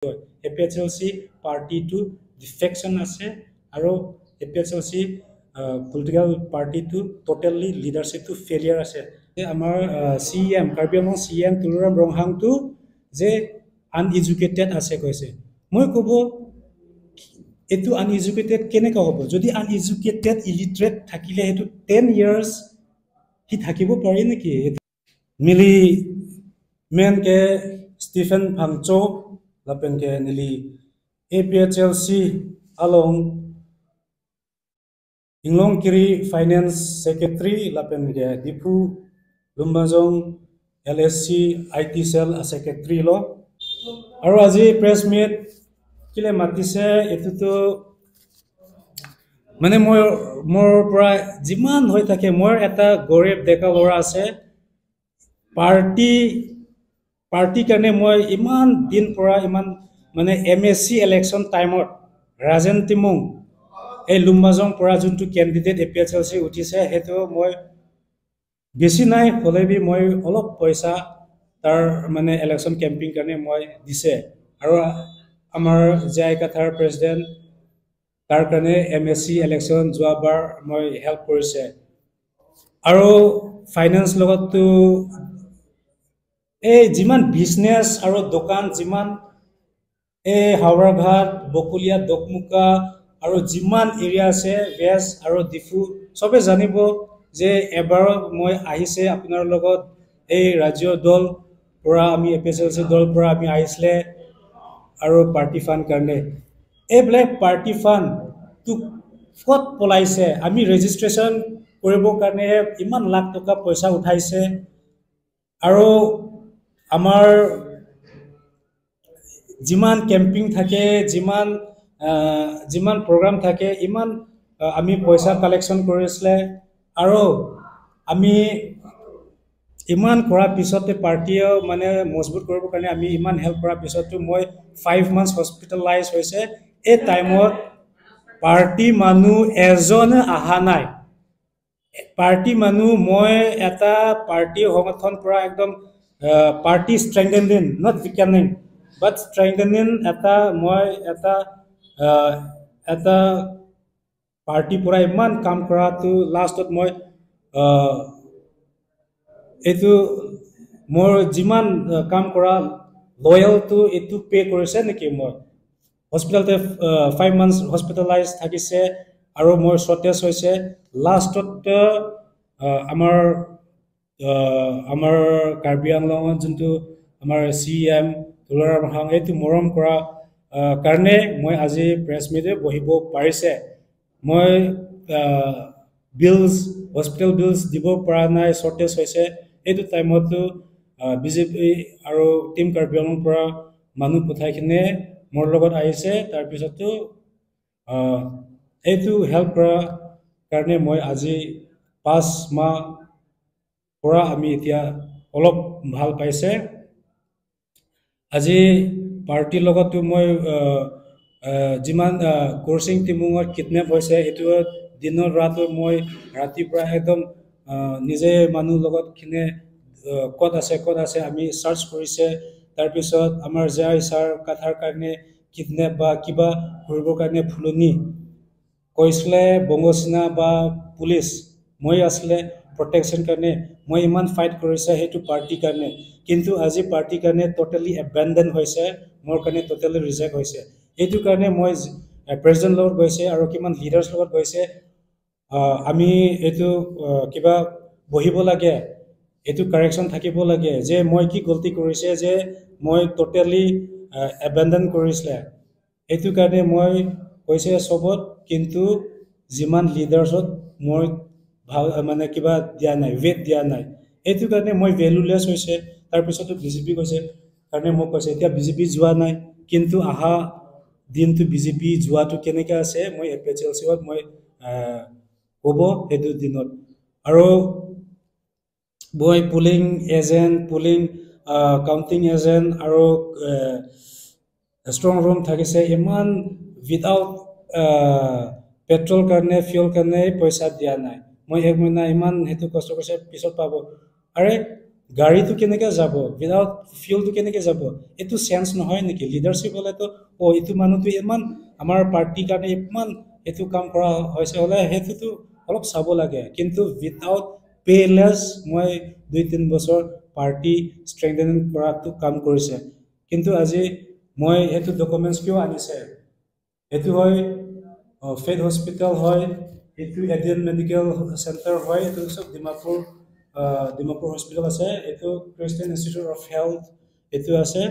APHLC party to defection আছে আৰু APHLC political party to totally leadership to failure আছে আমাৰ CM কাৰ্বি আংলং CM তুলুৰাম ৰংহাংটো যে uneducated আছে কৈছে মই ক'ব এটো uneducated কেনেকা হ'ব যদি uneducated illiterate থাকিলে হেতু 10 years হি থাকিব পাৰি নেকি মিলি man K Stephen Phangcho lapen ke nili APHLC along Inglong Kiri Finance Secretary lapen ke Dipu Lumbajong LSC IT Cell Secretary lo aru aji press meet kile matise etu to mane mor pra jiman hoi thake mor eta goreb deka lora ase party karne moi iman din pora iman mane MSC election time Rajan Timung এই লুম্বাজং পৰা যোনটো candidate APHLC উঠিছে হেতু মই বেছি নাই হলেবি মই অলপ পয়সা তাৰ মানে ইলেকশন ক্যাম্পিং কাৰণে মই দিছে আৰু আমাৰ জায়কাথাৰ প্ৰেসিডেন্ট তাৰ কাৰণে MSC ইলেকশন যোৱাবাৰ মই হেল্প কৰিছে আৰু ফাইনান্স লগতো এই জিমান বিজনেস আৰু দোকান জিমান এই হাওড়াঘাট বকুলিয়া দকমুকা আৰু জিমান এৰিয়া আছে বেস আৰু ডিফু সবে জানিব যে এবাৰ মই আহিছে আপোনাৰ লগত এই ৰাজ্য দল পৰা আমি APHLC দল পৰা আমি আহিছিলে আৰু পাৰ্টি ফান্ড কাৰণে এই ব্লেক পাৰ্টি ফান্ড টু ফট পলাইছে আমি ৰেজিষ্ট্ৰেচন কৰিব কাৰণে ইমান লাখ টকা পইচা উঠাইছে আৰু আমাৰ জিমান ক্যাম্পিং থাকে জিমান program থাকে ইমান আমি পইচা কালেকশন কৰিছিলে আৰু আমি ইমান কৰা পিছতে পাৰ্টিও মানে মজবুত কৰিব কাৰণে আমি ইমান হেল্প কৰা পিছতো মই 5 months হসপিটালাইজ হৈছে এই টাইমত পাৰ্টি মানুহ এজন আহা নাই পাৰ্টি মানুহ মই এটা পাৰ্টি সমৰ্থন পৰা একদম party strengthening not weakening but strengthening eta party pura iman kam kora tu last tot moi etu mor jiman kam kora loyal to etu pay korise neki moi hospital te 5 months hospitalized thakise aro moi shortage hoise last tot amar Karbi Anglong juntu amar CM Tuluram Hang etu morom kora karne moi aji press meet bohibo parise moi bills hospital bills dibo para nai shortage hoise etu time to BJP aro team Karbi Anglong pora manu pothai kine mor logot aise tar pisot to etu help kora karne moi aji 5 mah পৰা আমি এতিয়া অলপ ভাল পাইছে আজি party লগতো মই জিমান কোৰ্সিং টিমুঙৰ কিডন্যাপ হৈছে এটো দিনৰ ৰাত মই ৰাতি পৰা একদম নিজে মানুহ লগত কিনে কত আছে আমি সাৰ্চ কৰিছে তাৰ পিছত আমাৰ জাই সাৰ কথাৰ কাৰণে কিডন্যাপ বা কিবা কৰিবৰ কাৰণে ফুলনি কৈছিলে বংগসিনা বা পুলিচ মই আসলে protection karne moi iman fight korise hetu party karne kintu aji party karne totally abandon hoise mor karne totally reject hoise etu karne moi president lord goise aro kiman leaders lord goise ami etu kiba bohibo lage etu correction thakibo lage je moi ki galti korise je moi totally abandon korisle etu karne moi koise sobot kintu jiman leaders moi মানে কিবা দিয়া নাই wait দিয়া নাই এটো কাৰণে মই valueless হৈছে তাৰ পিছতো বিজেপি কৈছে কাৰণে মই কৈছে এতিয়া বিজেপি যোৱা নাই কিন্তু আহা দিনটো বিজেপি যোৱাটো কেনেকা আছে মই APHLC ত মই হ'ব এটো দিনত আৰু বয় polling agent polling counting agent আৰু স্ট্ৰং ৰুম থাকিছে ইমান উইদাউট পেট্ৰল কাৰণে ফুয়েল কাৰণে পইচা দিয়া নাই মই এক মহিনা ইমান হেতু কষ্ট কৰিছে পিছত পাব আৰে গাড়ীটো কেনেকৈ যাব উইদাউট ফিউলটো কেনেকৈ যাব এইটো চেঞ্চ নহয় নেকি লিডাৰশ্বিপ হ'লেতো এইটো মানুহটো ইমান আমাৰ পাৰ্টিৰ কাৰণে ইমান এইটো কাম কৰা হৈছে হ'লে সেইটোতো অলপ চাব লাগে কিন্তু উইদাউট পেলেছ মই 2-3 বছৰ পাৰ্টি ষ্ট্ৰেংথেনিং কৰাটো কাম কৰিছে কিন্তু আজি মই সেইটো ডকুমেণ্টছ কিয় আনিছে এইটো হয় ফেড হস্পিটেল হয় এইটো এডিয়ান মেডিকেল চেণ্টাৰ হয় এইটো চব ডিমাপুৰ হস্পিটেল আছে এইটো খ্ৰীষ্টিয়ান ইনষ্টিটিউট অফ হেল্থ এইটো আছে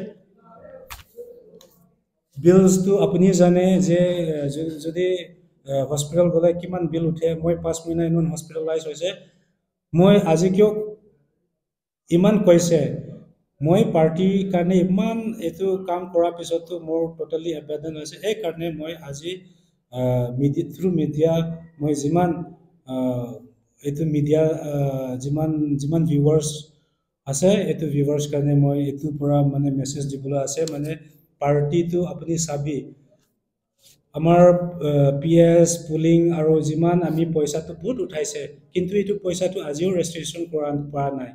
বিলছটো আপুনি জানে যে যদি হস্পিটেল গ'লে কিমান বিল উঠে মই 5 মহিনা ইমান হস্পিটেলাইজ হৈছে মই আজি কিয় ইমান কৈছে মই পাৰ্টিৰ কাৰণে ইমান এইটো কাম কৰাৰ পিছতো মোৰ টোটেলি এবেণ্ডন হৈছে সেইকাৰণে মই আজি থ্ৰু মিডিয়া মই যিমান এইটো মিডিয়া যিমান যিমান ভিউৱাৰ্ছ আছে এইটো ভিউৱাৰ্ছ কাৰণে মই এইটোৰ পৰা মানে মেছেজ দিবলৈ আছে মানে পাৰ্টিটো আপুনি চাবি আমাৰ পি এছ পুলিং আৰু যিমান আমি পইচাটো বহুত উঠাইছে কিন্তু এইটো পইচাটো আজিও ৰেজিষ্ট্ৰেশ্যন কৰা পৰা নাই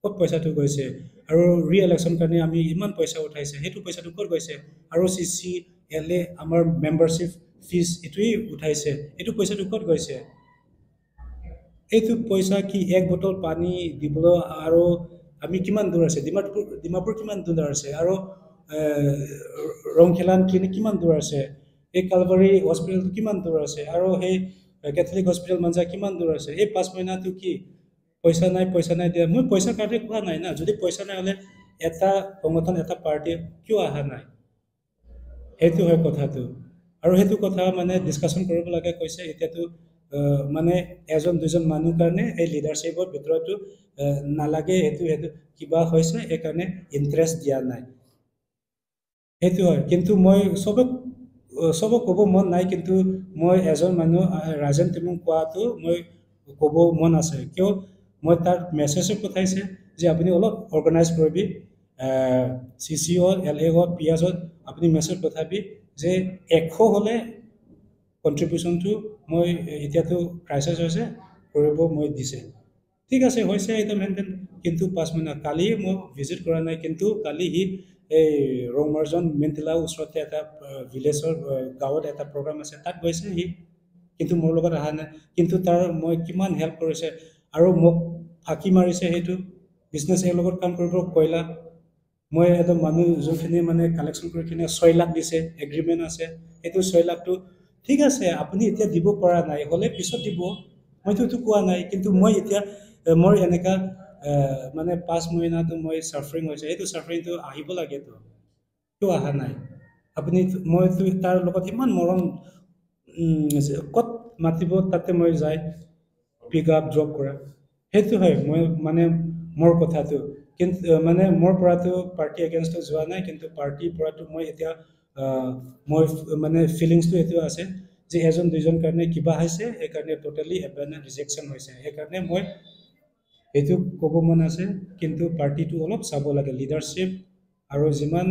ক'ত পইচাটো গৈছে আৰু ৰি ইলেকশ্যন কাৰণে আমি ইমান পইচা উঠাইছে সেইটো পইচাটো ক'ত গৈছে আৰু চি চি এল এ আমাৰ মেম্বাৰশ্বিপ ফিজ এইটোৱেই উঠাইছে এইটো পইচাটো ক'ত গৈছে এইটো পইচা কি এক বটল পানী দিবলৈ আৰু আমি কিমান দূৰ আছে ডিমাপুৰ কিমান দূৰ আছে আৰু ৰংখেলান কিমান দূৰ আছে এই কালবাৰী হস্পিটেলটো কিমান দূৰ আছে আৰু সেই কেথলিক হস্পিটেল মাঞ্জা কিমান দূৰ আছে এই 5 মহিনাটো কি পইচা নাই দিয়া মই পইচাৰ কাৰণে কোৱা নাই না যদি পইচা নাই হ'লে এটা সংগঠন এটা পাৰ্টি কিয় অহা নাই সেইটো হয় কথাটো আৰু সেইটো কথা মানে ডিছকাশ্যন কৰিব লাগে কৈছে এতিয়াতো মানে এজন দুজন মানুহ কাৰণে এই লিডাৰশ্বিপৰ ভিতৰতো নালাগে সেইটো কিবা হৈছে সেইকাৰণে ইণ্টাৰেষ্ট দিয়া নাই সেইটো হয় কিন্তু মই চবক ক'ব মন নাই কিন্তু মই এজন মানুহ ৰাজেন টিমক কোৱাটো মই ক'ব মন আছে কিয় মই তাক মেছেজো পঠাইছে যে আপুনি অলপ অৰ্গেনাইজ কৰিবি চি চি অ' এল এ অ' পি এছত আপুনি মেছেজ পঠাবি যে 100 হ'লে কণ্ট্ৰিবিউশ্যনটো মই এতিয়াতো ক্ৰাইচিছ হৈছে কৰিব মই দিছে ঠিক আছে হৈছে একদম হেনতেন কিন্তু 5 মহিনা কালি মই ভিজিট কৰা নাই কিন্তু কালি সি এই ৰৌমাৰ্জন মেণ্টিলা ওচৰতে এটা ভিলেজৰ গাঁৱত এটা প্ৰগ্ৰাম আছে তাত গৈছে সি কিন্তু মোৰ লগত অহা নাই কিন্তু তাৰ মই কিমান হেল্প কৰিছে আৰু মোক ফাঁকি মাৰিছে সেইটো বিজনেছ এৰ লগত কাম কৰিব কয়লা মই এটা মানুহ যোনখিনি মানে কালেকশ্যন কৰি কিনে 6 লাখ দিছে এগ্ৰিমেণ্ট আছে সেইটো 6 লাখটো ঠিক আছে আপুনি এতিয়া দিব পৰা নাই হ'লে পিছত দিব মইতো এইটো কোৱা নাই কিন্তু মই এতিয়া মোৰ এনেকা মানে 5 মহিনাটো মই চাফাৰিং হৈছে সেইটো চাফাৰিংটো আহিব লাগেতো কিয় অহা নাই আপুনি মইতো তাৰ লগত ইমান মৰম ক'ত মাতিব তাতে মই যাই পিক আপ ড্ৰপ কৰা সেইটো হয় মই মানে মোৰ কথাটো কিন্তু মানে মোৰ পৰাটো পাৰ্টি এগেইনষ্টত যোৱা নাই কিন্তু পাৰ্টিৰ পৰাটো মই এতিয়া মই মানে ফিলিংছটো এইটো আছে যে এজন দুজন কাৰণে কিবা হৈছে সেইকাৰণে টোটেলি এবেণ্ডন ৰিজেকশ্যন হৈছে সেইকাৰণে মই এইটো ক'ব মন আছে কিন্তু পাৰ্টিটো অলপ চাব লাগে লিডাৰশ্বিপ আৰু যিমান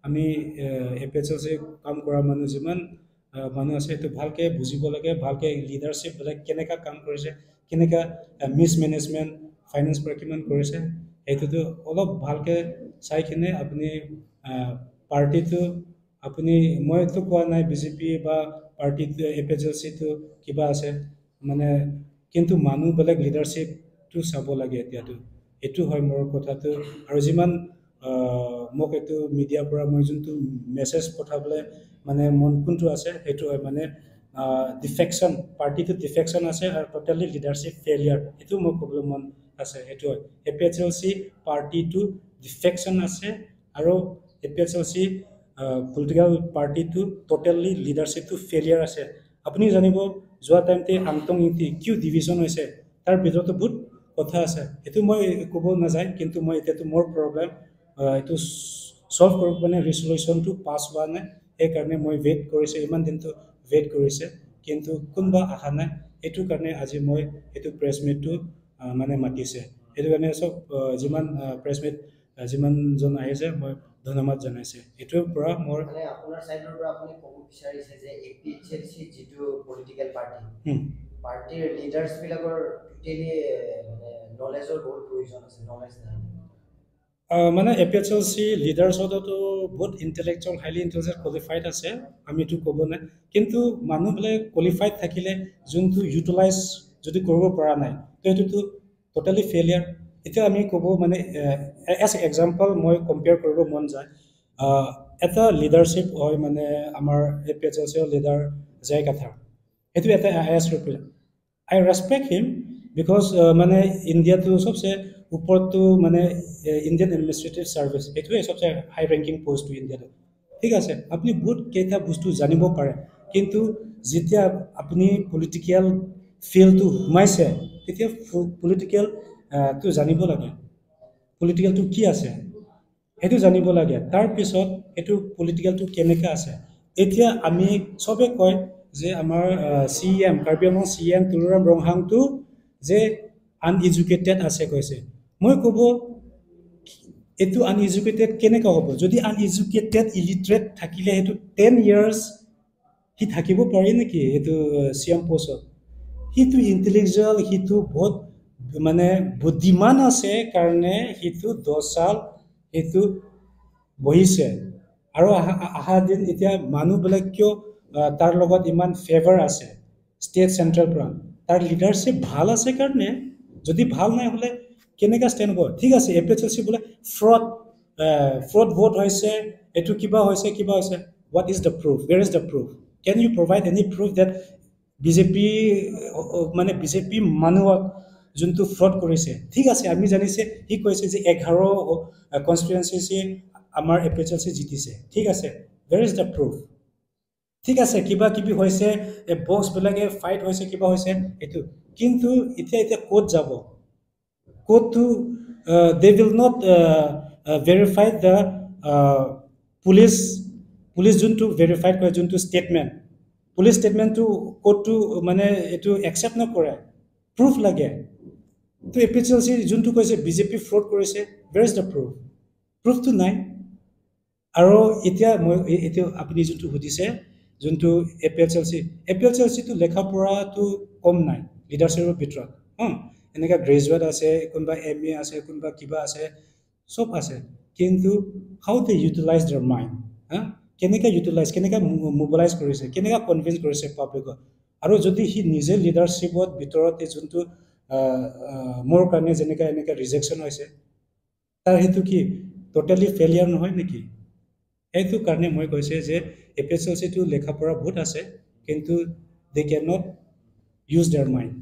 আমি A P H L C কাম কৰা মানুহ যিমান মানুহ আছে সেইটো ভালকৈ বুজিব লাগে ভালকৈ লিডাৰশ্বিপবিলাক কেনেকুৱা কাম কৰিছে কেনেকুৱা মিছমেনেজমেণ্ট ফাইনেন্স পৰা কিমান কৰিছে সেইটোতো অলপ ভালকৈ চাই কিনে আপুনি পাৰ্টিটো আপুনি মইতো কোৱা নাই বিজেপি বা পাৰ্টিটো এ পি এইচ এল চিটো কিবা আছে মানে কিন্তু মানুহবিলাক লিডাৰশ্বিপটো চাব লাগে এতিয়াতো এইটো হয় মোৰ কথাটো আৰু যিমান মোক এইটো মিডিয়াৰ পৰা মই যোনটো মেছেজ পঠাবলৈ মানে মন কোনটো আছে সেইটো হয় মানে ডিফেকশ্যন পাৰ্টিটো ডিফেকশ্যন আছে আৰু টোটেলি লিডাৰশ্বিপ ফেইলিয়াৰ এইটো মোক ক'বলৈ মন আছে সেইটো হয় A P H L C পাৰ্টিটো ডিফেকশ্যন আছে আৰু A P H L C political পাৰ্টিটো টোটেলি লিডাৰশ্বিপটো ফেইলিয়াৰ আছে আপুনি জানিব যোৱা টাইমতে আন্তং ইউটি কিয় ডিভিজন হৈছে তাৰ ভিতৰতো বহুত কথা আছে সেইটো মই ক'ব নাযায় কিন্তু মই এতিয়াতো মোৰ প্ৰব্লেম এইটো ছল্ভ কৰিব মানে ৰিজলিউশ্যনটো পাছ হোৱা নাই সেইকাৰণে মই ৱেইট কৰিছোঁ ইমান দিনটো ৱেইট কৰিছে কিন্তু কোনোবা অহা নাই সেইটো কাৰণে আজি মই এইটো প্ৰেছ মিটটো মানে মাতিছে সেইটো কাৰণে চব যিমান প্ৰেছ মিট যিমানজন আহিছে মই ধন্যবাদ জনাইছে এইটোৰ পৰা মোৰ মানে আপোনাৰ সাইডৰ পৰা আপুনি ক'ব বিচাৰিছে যে এপিএইচএলচি যিটো পলিটিকেল পাৰ্টি পাৰ্টিৰ লিডাৰ্ছ বিলাকৰ টোটেলি মানে নলেজৰ বহুত প্ৰয়োজন আছে নলেজ নাই মানে এপিএচএলচি লিডাৰ্ছতো বহুত ইণ্টেলেকচুৱেল হাইলি ইণ্টেলিজেণ্ট কোৱালিফাইড আছে আমিতো ক'ব নাই কিন্তু মানুহবিলাক কোৱালিফাইড থাকিলে যোনটো ইউটিলাইজ যদি কৰিব পৰা নাই তো সেইটোতো ট'টেলি ফেইলিয়াৰ এতিয়া আমি ক'ব মানে এজ এক্সাম্পল মই কম্পেয়াৰ কৰিব মন যায় এটা লিডাৰশ্বিপ হয় মানে আমাৰ এপিএচএলচিৰ লিডাৰ জয় কাথাৰ সেইটো এটা I S I respect him because মানে ইণ্ডিয়াটো চবচে ওপৰতো মানে ইণ্ডিয়ান এডমিনিষ্ট্ৰেটিভ ছাৰ্ভিচ এইটোৱে চবচে হাই ৰেংকিং পষ্টটো ইণ্ডিয়াটো ঠিক আছে আপুনি বহুত কেইটা বস্তু জানিব পাৰে কিন্তু যেতিয়া আপুনি পলিটিকেল ফিল্ডটো সোমাইছে তেতিয়া পলিটিকেল টো জানিব লাগে পলিটিকেলটো কি আছে সেইটো জানিব লাগে তাৰপিছত এইটো পলিটিকেলটো কেনেকৈ আছে এতিয়া আমি চবে কয় যে আমাৰ C M Karbi Anglong C M Tuluram ৰংহাংটো যে আনএডুকেটেড আছে কৈছে মই ক'ব এইটো আনএডুকেটেড কেনেকৈ হ'ব যদি আনএডুকেটেড ইলিটাৰেট থাকিলে সেইটো 10 years সি থাকিব পাৰি নেকি এইটো চি এম পষ্টত সিটো ইণ্টেলেকচুৱেল সিটো বহুত মানে বুদ্ধিমান আছে কাৰণে সিটো 10 সাল সেইটো বহিছে আৰু অহা দিন এতিয়া মানুহবিলাক কিয় তাৰ লগত ইমান ফেভাৰ আছে ষ্টেট চেণ্ট্ৰেল পৰা তাৰ লিডাৰশ্বিপ ভাল আছে কাৰণে যদি ভাল নাই হ'লে কেনেকৈ ষ্টেণ্ড হ'ব ঠিক আছে এপিএচএলচি বোলে ফ্ৰড ভোট হৈছে এইটো কিবা হৈছে what is the proof where is the proof can you provide any proof that BJP মানে বিজেপি মানুহক যোনটো ফ্ৰড কৰিছে ঠিক আছে আমি জানিছে সি কৈছে যে 11 কনষ্টিটুৱেঞ্চি আমাৰ এপিএচএলচি জিতিছে ঠিক আছে ৱেৰ ইজ দ্য প্ৰুফ ঠিক আছে কিবা কিবি হৈছে বক্সবিলাকে ফাইট হৈছে কিবা হৈছে এইটো কিন্তু এতিয়া ক'ত যাব ক'তটো they will not verify the police যোনটো ভেৰিফাইড কৰে যোনটো ষ্টেটমেণ্ট পুলিচ ষ্টেটমেণ্টটো ক'তটো মানে এইটো একচেপ্ট নকৰে প্ৰুফ লাগে তো এপিএচএলচি যোনটো কৈছে বিজেপি ফ্ৰড কৰিছে ৱেৰ ইজ দ্য প্ৰুফ প্ৰুফটো নাই আৰু এতিয়া মই এতিয়া আপুনি যোনটো সুধিছে যোনটো এপিএচএলচিটো লেখা পঢ়াটো কম নাই লিডাৰশ্বিপৰ ভিতৰত এনেকুৱা গ্ৰেজুৱেট আছে কোনোবা MA আছে কোনোবা কিবা আছে চব আছে কিন্তু how they utilize their mind কেনেকৈ ইউটিলাইজ কেনেকৈ মোবিলাইজ কৰিছে কেনেকৈ কনভিন্স কৰিছে পাব্লিকক আৰু যদি সি নিজে লিডাৰশ্বিপত ভিতৰত যোনটো মোৰ কাৰণে যেনেকৈ এনেকৈ ৰিজেকশ্যন হৈছে তাৰ সেইটো কি টোটেলি ফেইলিয়াৰ নহয় নেকি সেইটো কাৰণে মই কৈছে যে এপিএচএলচিটো লেখা পঢ়া বহুত আছে কিন্তু দে কেন নট ইউজ দেয়াৰ মাইণ্ড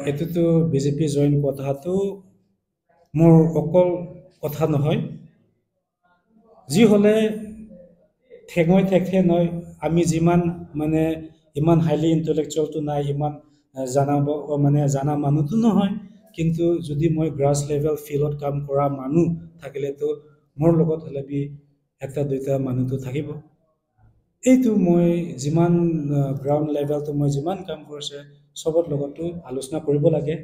এইটোতো বিজেপি জইন কথাটো মোৰ অকল কথা নহয় যি হ'লে ঠেঙে নহয় আমি যিমান মানে ইমান হাইলি ইণ্টেলেকচুৱেলটো নাই ইমান জানা মানুহটো নহয় কিন্তু যদি মই গ্ৰাছ লেভেল ফিল্ডত কাম কৰা মানুহ থাকিলেতো মোৰ লগত হ'লে এটা দুটা মানুহটো থাকিব এইটো মই যিমান গ্ৰাউণ্ড লেভেলটো মই যিমান কাম কৰিছে চবৰ লগতো আলোচনা কৰিব লাগে